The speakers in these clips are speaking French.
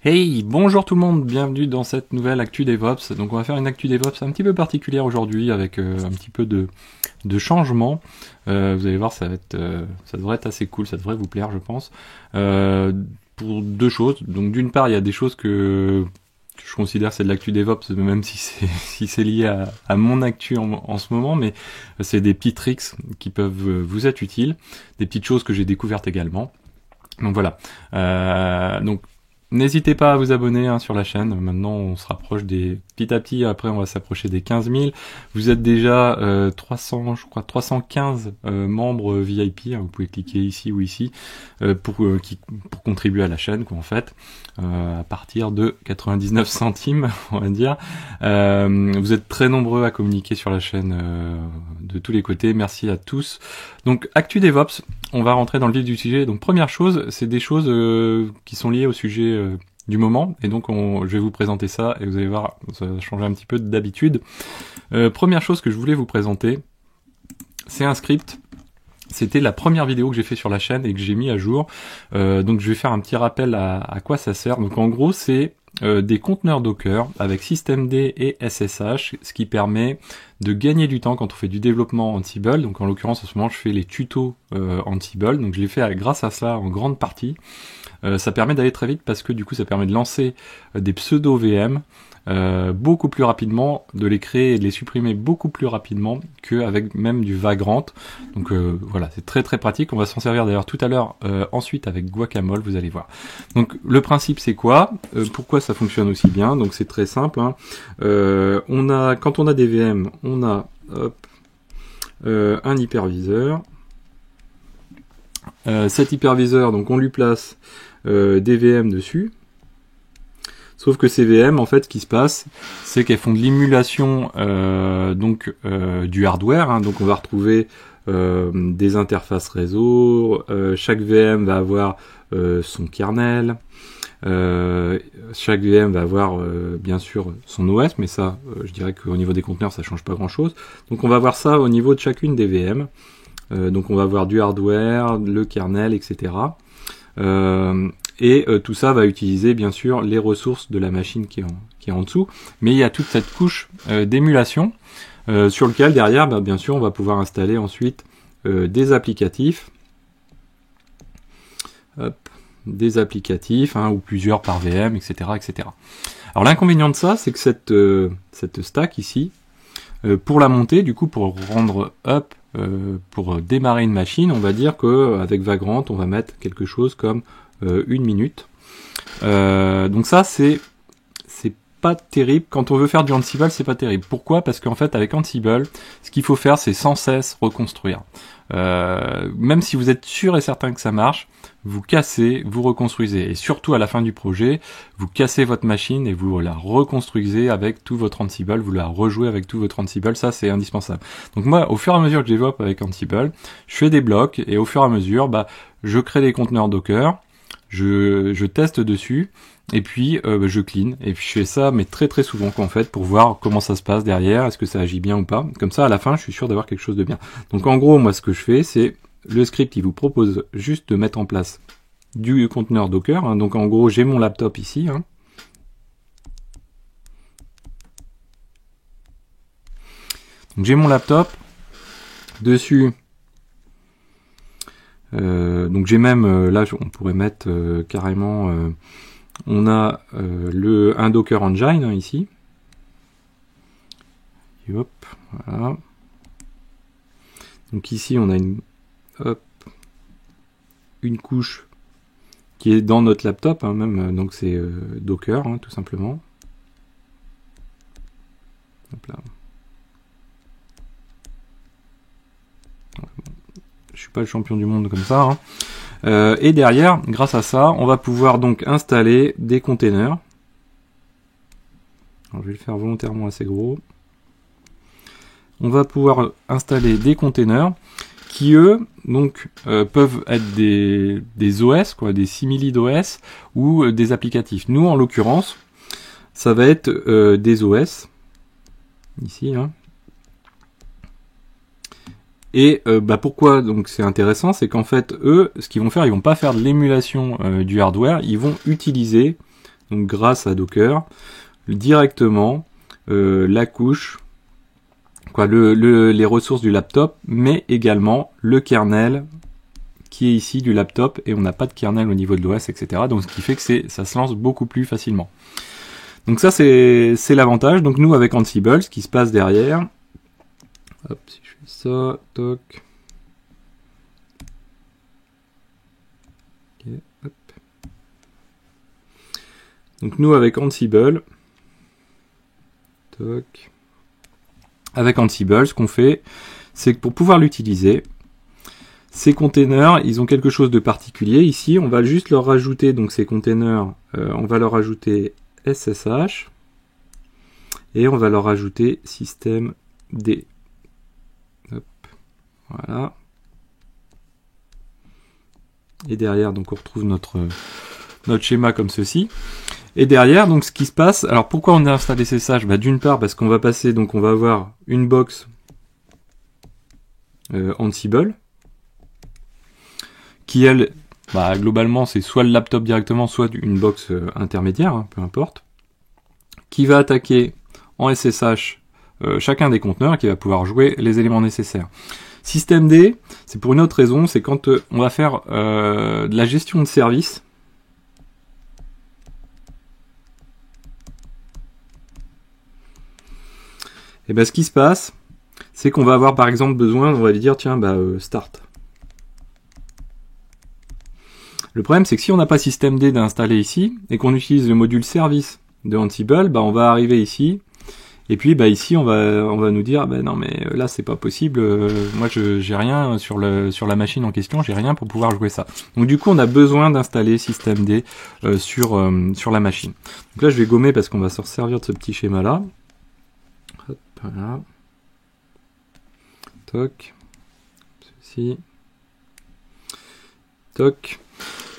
Hey, bonjour tout le monde, bienvenue dans cette nouvelle Actu DevOps. Donc on va faire une Actu DevOps un petit peu particulière aujourd'hui avec un petit peu de changement. Vous allez voir, ça devrait être assez cool, ça devrait vous plaire je pense. Pour deux choses. Donc d'une part, il y a des choses que je considère c'est de l'actu DevOps, même si c'est lié à mon actu en ce moment, mais c'est des petits tricks qui peuvent vous être utiles, des petites choses que j'ai découvertes également. Donc voilà. Donc n'hésitez pas à vous abonner sur la chaîne. Maintenant, on se rapproche petit à petit. Après, on va s'approcher des 15 000. Vous êtes déjà 315 membres VIP. Vous pouvez cliquer ici ou ici pour contribuer à la chaîne, quoi, en fait, à partir de 99 centimes, on va dire. Vous êtes très nombreux à communiquer sur la chaîne de tous les côtés. Merci à tous. Donc, Actu DevOps. On va rentrer dans le vif du sujet. Donc première chose, c'est des choses qui sont liées au sujet du moment. Et donc je vais vous présenter ça et vous allez voir, ça va changer un petit peu d'habitude. Première chose que je voulais vous présenter, c'est un script. C'était la première vidéo que j'ai fait sur la chaîne et que j'ai mis à jour. Donc je vais faire un petit rappel à quoi ça sert. Donc en gros, c'est des conteneurs Docker avec systemd et SSH, ce qui permet de gagner du temps quand on fait du développement Ansible. Donc en l'occurrence en ce moment je fais les tutos Ansible, donc je l'ai fait grâce à cela en grande partie. Ça permet d'aller très vite parce que du coup ça permet de lancer des pseudo VM beaucoup plus rapidement, de les créer et de les supprimer beaucoup plus rapidement qu'avec même du Vagrant. Donc voilà, c'est très très pratique. On va s'en servir d'ailleurs tout à l'heure ensuite avec Guacamole, vous allez voir. Donc le principe c'est quoi, pourquoi ça fonctionne aussi bien? Donc c'est très simple, hein. Quand on a des VM, on a un hyperviseur. Cet hyperviseur, donc on lui place des VM dessus. Sauf que ces VM, en fait, ce qui se passe, c'est qu'elles font de l'émulation du hardware. Hein. Donc on va retrouver des interfaces réseau. Chaque VM va avoir son kernel. Chaque VM va avoir bien sûr son OS, mais ça, je dirais qu'au niveau des conteneurs, ça change pas grand-chose. Donc on va voir ça au niveau de chacune des VM. Donc on va avoir du hardware, le kernel, etc. Tout ça va utiliser bien sûr les ressources de la machine qui est en dessous, mais il y a toute cette couche d'émulation sur lequel derrière, bien sûr, on va pouvoir installer ensuite des applicatifs, ou plusieurs par VM, etc., etc. Alors l'inconvénient de ça, c'est que cette stack ici, pour la monter, du coup, pour rendre pour démarrer une machine, on va dire que avec Vagrant, on va mettre quelque chose comme 1 minute. Donc ça, c'est pas terrible. Quand on veut faire du Ansible, c'est pas terrible. Pourquoi? Parce qu'en fait, avec Ansible, ce qu'il faut faire, c'est sans cesse reconstruire. Même si vous êtes sûr et certain que ça marche, vous cassez, vous reconstruisez. Et surtout à la fin du projet, vous cassez votre machine et vous la reconstruisez avec tout votre Ansible, vous la rejouez avec tout votre Ansible, ça c'est indispensable. Donc moi, au fur et à mesure que je développe avec Ansible, je fais des blocs et au fur et à mesure, je crée des conteneurs Docker, je teste dessus, et puis je clean, et puis je fais ça mais très très souvent en fait pour voir comment ça se passe derrière, est-ce que ça agit bien ou pas. Comme ça à la fin je suis sûr d'avoir quelque chose de bien. Donc en gros moi ce que je fais c'est le script il vous propose juste de mettre en place du conteneur Docker, hein. Donc en gros j'ai mon laptop ici, hein. Donc j'ai mon laptop dessus. Donc j'ai même là on pourrait mettre carrément on a un Docker Engine, hein, ici. Et hop, voilà. Donc ici on a une couche qui est dans notre laptop, hein, même, donc c'est Docker, hein, tout simplement. Hop là. Je suis pas le champion du monde comme ça, hein. Et derrière, grâce à ça, on va pouvoir donc installer des containers. Alors, je vais le faire volontairement assez gros. On va pouvoir installer des containers qui, eux, donc, peuvent être des OS, quoi, des simili d'OS ou des applicatifs. Nous, en l'occurrence, ça va être des OS. Ici, hein. Et pourquoi donc c'est intéressant, c'est qu'en fait eux, ce qu'ils vont faire, ils vont pas faire de l'émulation du hardware, ils vont utiliser donc grâce à Docker, directement la couche, les ressources du laptop, mais également le kernel qui est ici du laptop, et on n'a pas de kernel au niveau de l'OS, etc. Donc ce qui fait que ça se lance beaucoup plus facilement. Donc ça c'est l'avantage. Donc nous avec Ansible, ce qui se passe derrière, hop, si je fais ça, toc, okay, hop. Donc nous avec Ansible, toc, avec Ansible, ce qu'on fait, c'est que pour pouvoir l'utiliser, ces containers, ils ont quelque chose de particulier. Ici, on va juste leur rajouter, donc ces containers, on va leur rajouter SSH, et on va leur rajouter systemd. Hop, voilà. Et derrière, donc on retrouve notre schéma comme ceci. Et derrière, donc ce qui se passe, alors pourquoi on a installé SSH? D'une part, parce qu'on va passer, donc on va avoir une box Ansible, qui elle, globalement c'est soit le laptop directement, soit une box intermédiaire, hein, peu importe, qui va attaquer en SSH chacun des conteneurs et qui va pouvoir jouer les éléments nécessaires. Systemd, c'est pour une autre raison, c'est quand on va faire de la gestion de service. Et ce qui se passe, c'est qu'on va avoir par exemple besoin, on va lui dire tiens start. Le problème c'est que si on n'a pas systemd d'installer ici et qu'on utilise le module service de Ansible, on va arriver ici et puis ici on va nous dire non mais là c'est pas possible, moi j'ai rien sur la machine en question, j'ai rien pour pouvoir jouer ça. Donc du coup on a besoin d'installer systemd sur la machine. Donc là je vais gommer parce qu'on va se servir de ce petit schéma là. Hop, voilà. Toc. Ceci. Toc.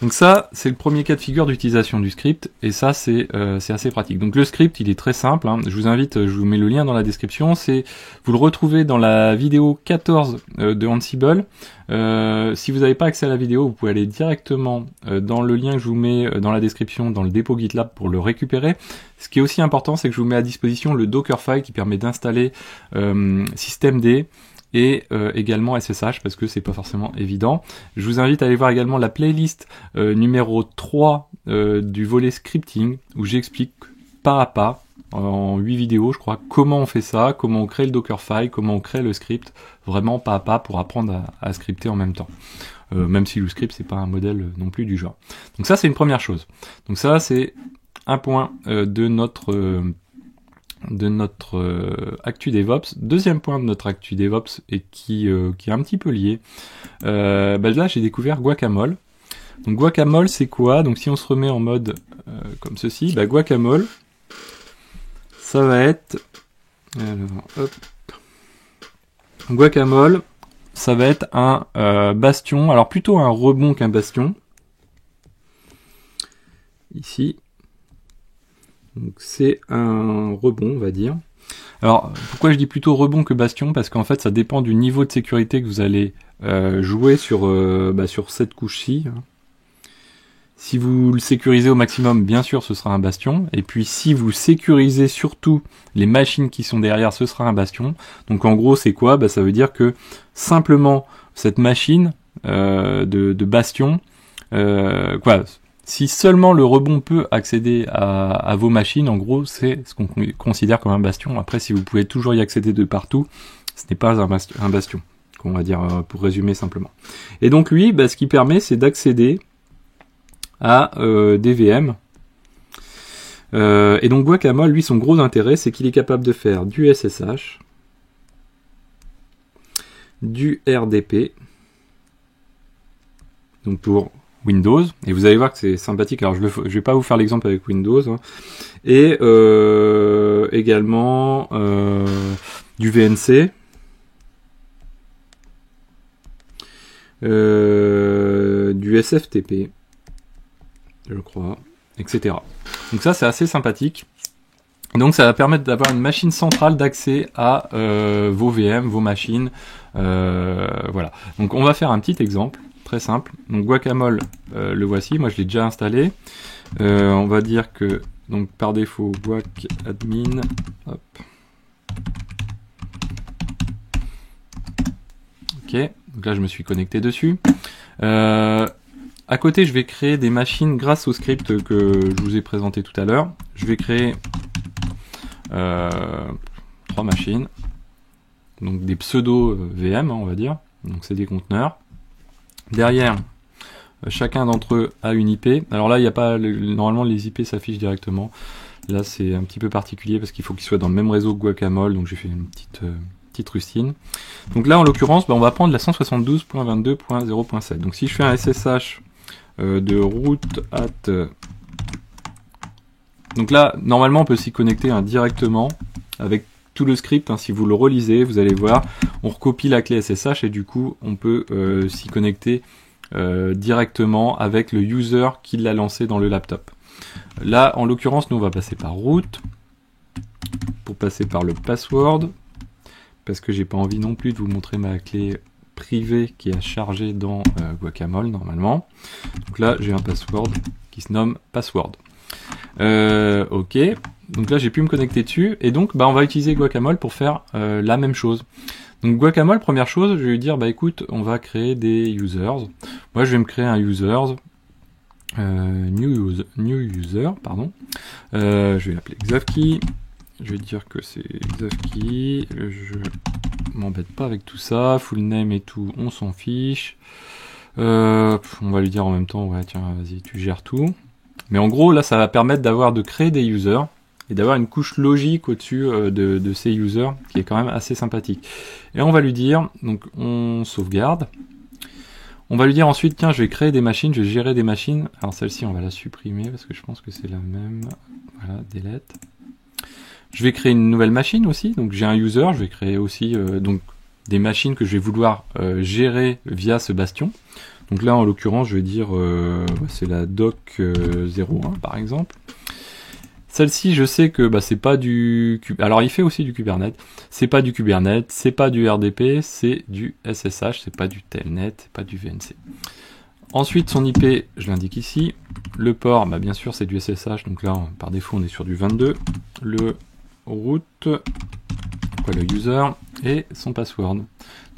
Donc ça, c'est le premier cas de figure d'utilisation du script, et ça, c'est assez pratique. Donc le script, il est très simple, hein. Je vous invite, je vous mets le lien dans la description, vous le retrouvez dans la vidéo 14 de Ansible. Si vous n'avez pas accès à la vidéo, vous pouvez aller directement dans le lien que je vous mets dans la description, dans le dépôt GitLab pour le récupérer. Ce qui est aussi important, c'est que je vous mets à disposition le Dockerfile qui permet d'installer systemd, et également SSH parce que c'est pas forcément évident. Je vous invite à aller voir également la playlist numéro 3 du volet scripting où j'explique pas à pas en 8 vidéos je crois comment on fait ça, comment on crée le Dockerfile, comment on crée le script, vraiment pas à pas pour apprendre à scripter en même temps. Même si le script c'est pas un modèle non plus du genre. Donc ça c'est une première chose. Donc ça c'est un point de notre Actu DevOps. Deuxième point de notre Actu DevOps et qui est un petit peu lié. Là j'ai découvert Guacamole. Donc Guacamole c'est quoi? Donc si on se remet en mode comme ceci, Guacamole ça va être Guacamole ça va être un bastion, alors plutôt un rebond qu'un bastion. Ici. Donc c'est un rebond, on va dire. Alors, pourquoi je dis plutôt rebond que bastion? Parce qu'en fait, ça dépend du niveau de sécurité que vous allez jouer sur cette couche-ci. Si vous le sécurisez au maximum, bien sûr, ce sera un bastion. Et puis, si vous sécurisez surtout les machines qui sont derrière, ce sera un bastion. Donc, en gros, c'est quoi? Ça veut dire que simplement, cette machine de bastion, si seulement le rebond peut accéder à vos machines, en gros, c'est ce qu'on considère comme un bastion. Après, si vous pouvez toujours y accéder de partout, ce n'est pas un bastion, qu'on va dire pour résumer simplement. Et donc lui, ce qui permet, c'est d'accéder à des VM. Et donc Guacamole, lui, son gros intérêt, c'est qu'il est capable de faire du SSH, du RDP, donc pour Windows, et vous allez voir que c'est sympathique. Alors je vais pas vous faire l'exemple avec Windows, hein. Et également du VNC, du SFTP, je crois, etc. Donc ça c'est assez sympathique. Donc ça va permettre d'avoir une machine centrale d'accès à vos VM, vos machines. Voilà. Donc on va faire un petit exemple. Très simple. Donc Guacamole, le voici. Moi, je l'ai déjà installé. On va dire que donc par défaut guac admin, hop. Ok, donc là je me suis connecté dessus. À côté, je vais créer des machines grâce au script que je vous ai présenté tout à l'heure. Je vais créer 3 machines, donc des pseudo VM, on va dire. Donc c'est des conteneurs. Derrière, chacun d'entre eux a une IP. Alors là, il n'y a pas normalement les IP s'affichent directement. Là, c'est un petit peu particulier parce qu'il faut qu'ils soient dans le même réseau que Guacamole. Donc j'ai fait une petite rustine. Donc là, en l'occurrence, on va prendre la 172.22.0.7. Donc si je fais un SSH de root at... Donc là, normalement, on peut s'y connecter directement avec tout le script. Si vous le relisez, vous allez voir, on recopie la clé SSH et du coup, on peut s'y connecter directement avec le user qui l'a lancé dans le laptop. Là, en l'occurrence, nous, on va passer par root pour passer par le password parce que j'ai pas envie non plus de vous montrer ma clé privée qui est à charger dans Guacamole normalement. Donc là, j'ai un password qui se nomme password. Ok, donc là j'ai pu me connecter dessus et donc on va utiliser Guacamole pour faire la même chose. Donc Guacamole, première chose, je vais lui dire écoute, on va créer des users. Moi je vais me créer un users, new user, pardon. Je vais l'appeler Xavki. Je vais dire que c'est Xavki. Je m'embête pas avec tout ça, full name et tout, on s'en fiche. On va lui dire en même temps, ouais tiens, vas-y, tu gères tout. Mais en gros, là, ça va permettre de créer des users et d'avoir une couche logique au-dessus de ces users qui est quand même assez sympathique. Et on va lui dire, donc on sauvegarde. On va lui dire ensuite, tiens, je vais créer des machines, je vais gérer des machines. Alors celle-ci, on va la supprimer parce que je pense que c'est la même. Voilà, delete. Je vais créer une nouvelle machine aussi. Donc j'ai un user, je vais créer aussi donc des machines que je vais vouloir gérer via ce bastion. Donc là, en l'occurrence, je vais dire, c'est la doc 01 par exemple. Celle-ci, je sais que c'est pas du... Alors, il fait aussi du Kubernetes. C'est pas du Kubernetes, c'est pas du RDP, c'est du SSH, c'est pas du Telnet, c'est pas du VNC. Ensuite, son IP, je l'indique ici. Le port, bien sûr, c'est du SSH. Donc là, par défaut, on est sur du 22. Le root, le user et son password.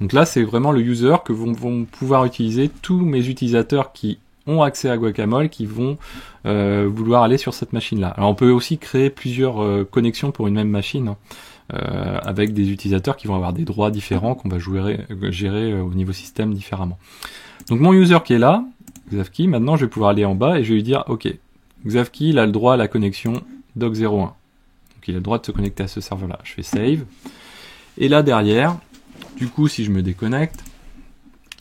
Donc là, c'est vraiment le user que vont pouvoir utiliser tous mes utilisateurs qui ont accès à Guacamole, qui vont vouloir aller sur cette machine-là. Alors on peut aussi créer plusieurs connexions pour une même machine, avec des utilisateurs qui vont avoir des droits différents qu'on va gérer au niveau système différemment. Donc mon user qui est là, Xavki, maintenant je vais pouvoir aller en bas et je vais lui dire, ok, Xavki, il a le droit à la connexion doc01. Donc il a le droit de se connecter à ce serveur-là. Je fais save. Et là derrière, du coup, si je me déconnecte,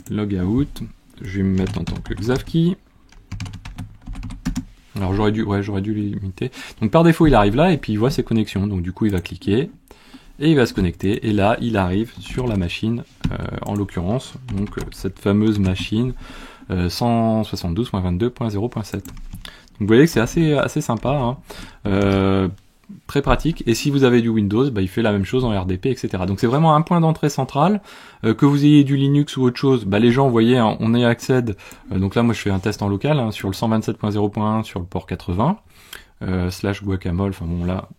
logout, je vais me mettre en tant que Xavki. Alors j'aurais dû limiter. Donc par défaut, il arrive là et puis il voit ses connexions. Donc du coup, il va cliquer et il va se connecter. Et là, il arrive sur la machine, en l'occurrence, donc cette fameuse machine 172.22.0.7. Donc vous voyez que c'est assez sympa. Très pratique, et si vous avez du Windows, il fait la même chose en RDP, etc. Donc c'est vraiment un point d'entrée central. Que vous ayez du Linux ou autre chose, les gens, vous voyez, on y accède. Donc là, moi je fais un test en local sur le 127.0.1 sur le port 80 / Guacamole. Enfin bon là,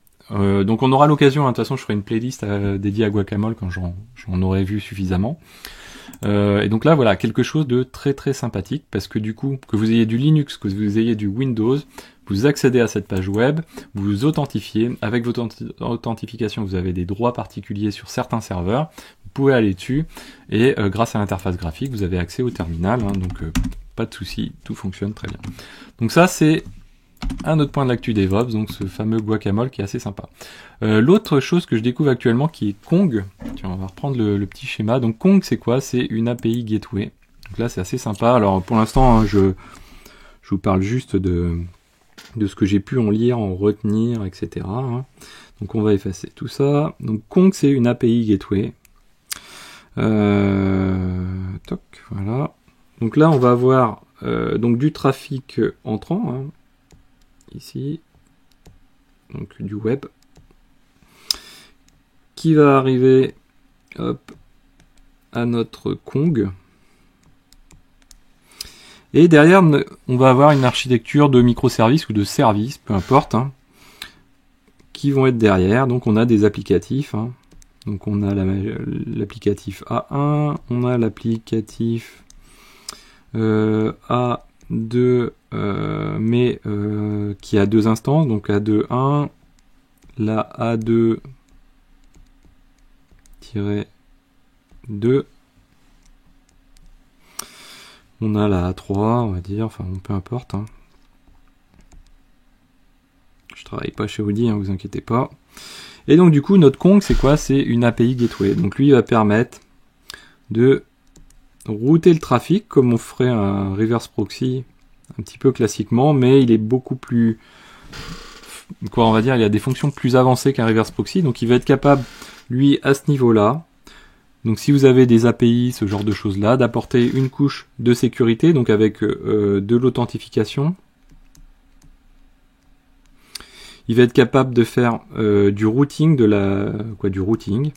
donc on aura l'occasion. De toute façon, je ferai une playlist dédiée à Guacamole quand j'en aurai vu suffisamment. Et donc là, voilà, quelque chose de très très sympathique, parce que du coup, que vous ayez du Linux, que vous ayez du Windows, vous accédez à cette page web, vous vous authentifiez. Avec votre authentification, vous avez des droits particuliers sur certains serveurs. Vous pouvez aller dessus, et grâce à l'interface graphique, vous avez accès au terminal. Donc pas de souci, tout fonctionne très bien. Donc ça, c'est un autre point de l'actu DevOps, donc ce fameux Guacamole qui est assez sympa. L'autre chose que je découvre actuellement qui est Kong, tiens, on va reprendre le petit schéma. Donc Kong, c'est quoi? C'est une API Gateway. Donc là, c'est assez sympa. Alors pour l'instant, je vous parle juste de ce que j'ai pu en lire, en retenir, etc. Donc on va effacer tout ça. Donc Kong, c'est une API Gateway. Toc, voilà. Donc là, on va avoir donc du trafic entrant, ici, donc du web, qui va arriver à notre Kong. Et derrière, on va avoir une architecture de microservices ou de services, peu importe, hein, qui vont être derrière. Donc on a des applicatifs. Hein. Donc on a l'applicatif A1, on a l'applicatif A2, mais qui a deux instances. Donc A2.1, la A2-2. On a la A3, on va dire, enfin peu importe. Hein. Je travaille pas chez Audi, hein, vous inquiétez pas. Et donc du coup, notre Kong, c'est quoi? C'est une API Gateway. Donc lui, il va permettre de router le trafic comme on ferait un reverse proxy un petit peu classiquement, mais il est beaucoup plus... Quoi, on va dire, il y a des fonctions plus avancées qu'un reverse proxy. Donc il va être capable, lui, à ce niveau-là, donc si vous avez des API, ce genre de choses-là, d'apporter une couche de sécurité, donc avec de l'authentification. Il va être capable de faire du routing, du routing,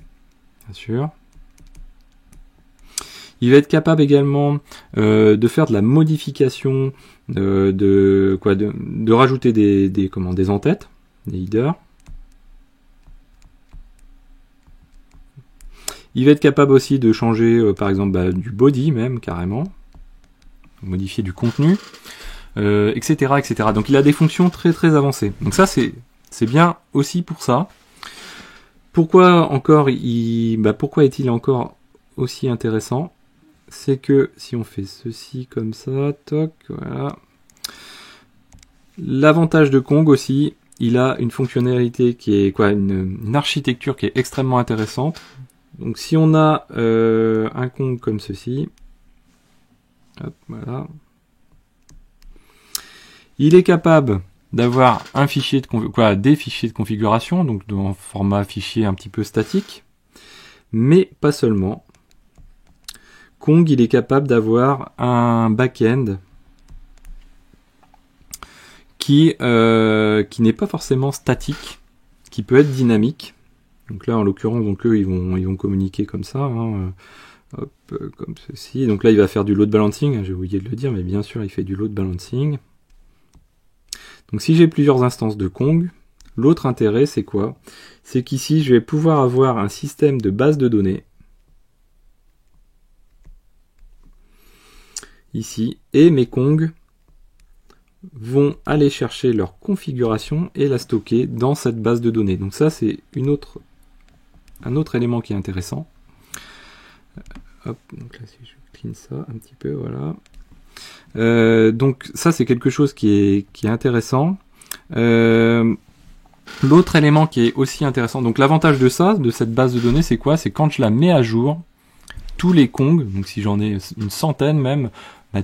bien sûr. Il va être capable également de faire de la modification, de rajouter des entêtes, des headers. Il va être capable aussi de changer, par exemple, du body même, carrément. Modifier du contenu. Etc., etc. Donc il a des fonctions très très avancées. Donc ça c'est bien aussi pour ça. Pourquoi encore pourquoi est-il encore aussi intéressant? C'est que si on fait ceci comme ça, toc, voilà. L'avantage de Kong aussi, il a une fonctionnalité qui est une architecture qui est extrêmement intéressante. Donc si on a un Kong comme ceci, hop, voilà. Il est capable d'avoir un fichier des fichiers de configuration, donc dans format fichier un petit peu statique, mais pas seulement. Kong, il est capable d'avoir un back-end qui n'est pas forcément statique, qui peut être dynamique. Donc là, en l'occurrence, eux, ils vont communiquer comme ça, hein, hop, comme ceci. Donc là, il va faire du load balancing. J'ai oublié de le dire, mais bien sûr, il fait du load balancing. Donc si j'ai plusieurs instances de Kong, l'autre intérêt c'est quoi? C'est qu'ici je vais pouvoir avoir un système de base de données, ici, et mes Kong vont aller chercher leur configuration et la stocker dans cette base de données. Donc ça c'est un autre élément qui est intéressant. Hop, donc là si je clean ça un petit peu, voilà. Donc ça c'est quelque chose qui est intéressant. L'autre élément qui est aussi intéressant, donc l'avantage de cette base de données, c'est quoi? C'est quand je la mets à jour, tous les Kong, donc si j'en ai une centaine même,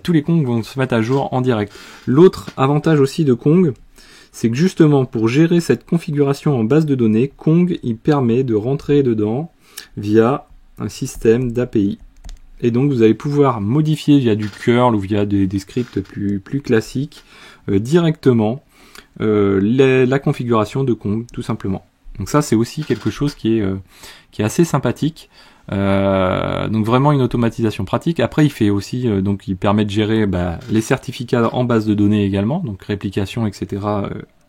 tous les Kong vont se mettre à jour en direct. L'autre avantage aussi de Kong, c'est que justement pour gérer cette configuration en base de données, Kong il permet de rentrer dedans via un système d'API. Et donc vous allez pouvoir modifier via du curl ou via des scripts plus classiques directement la configuration de Kong, tout simplement. Donc ça c'est aussi quelque chose qui est assez sympathique. Donc vraiment une automatisation pratique. Après il fait aussi donc il permet de gérer les certificats en base de données également, donc réplication, etc.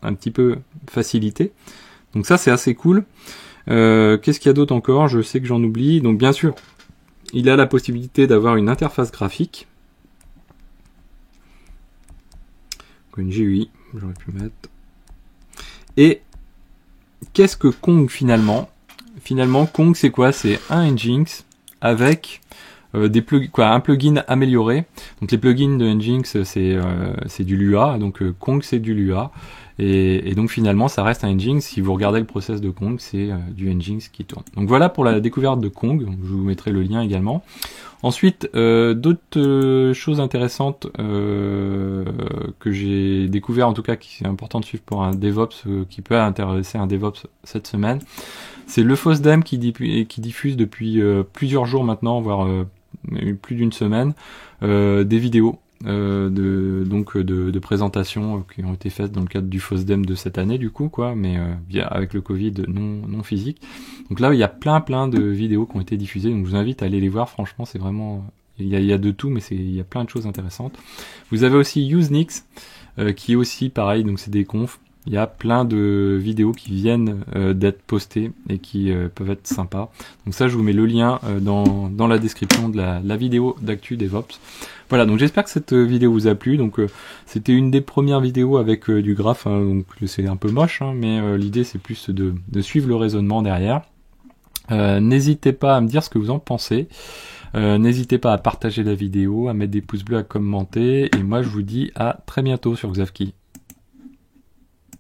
Un petit peu facilité. Donc ça c'est assez cool. Qu'est-ce qu'il y a d'autre encore? Je sais que j'en oublie. Donc bien sûr, il a la possibilité d'avoir une interface graphique. Une GUI, j'aurais pu mettre. Et qu'est-ce que Kong finalement? Finalement, Kong c'est quoi? C'est un Nginx avec un plugin amélioré. Donc les plugins de Nginx c'est du Lua, donc Kong c'est du Lua. Et donc finalement ça reste un Nginx. Si vous regardez le process de Kong, c'est du Nginx qui tourne. Donc voilà pour la découverte de Kong. Donc, je vous mettrai le lien également. Ensuite, d'autres choses intéressantes que j'ai découvert, en tout cas qui est important de suivre pour un DevOps, qui peut intéresser un DevOps cette semaine, c'est le FOSDEM qui diffuse depuis plusieurs jours maintenant, voire plus d'une semaine, des vidéos de présentations qui ont été faites dans le cadre du FOSDEM de cette année du coup mais avec le Covid non physique. Donc là il y a plein de vidéos qui ont été diffusées, donc je vous invite à aller les voir, franchement c'est vraiment il y a de tout, mais il y a plein de choses intéressantes. Vous avez aussi Usenix, qui est aussi pareil, donc c'est des confs. Il y a plein de vidéos qui viennent d'être postées et qui peuvent être sympas. Donc ça, je vous mets le lien dans la description de la vidéo d'Actu DevOps. Voilà, donc j'espère que cette vidéo vous a plu. Donc c'était une des premières vidéos avec du graphe, hein, donc c'est un peu moche, hein, mais l'idée c'est plus de suivre le raisonnement derrière. N'hésitez pas à me dire ce que vous en pensez. N'hésitez pas à partager la vidéo, à mettre des pouces bleus, à commenter. Et moi, je vous dis à très bientôt sur Xavki.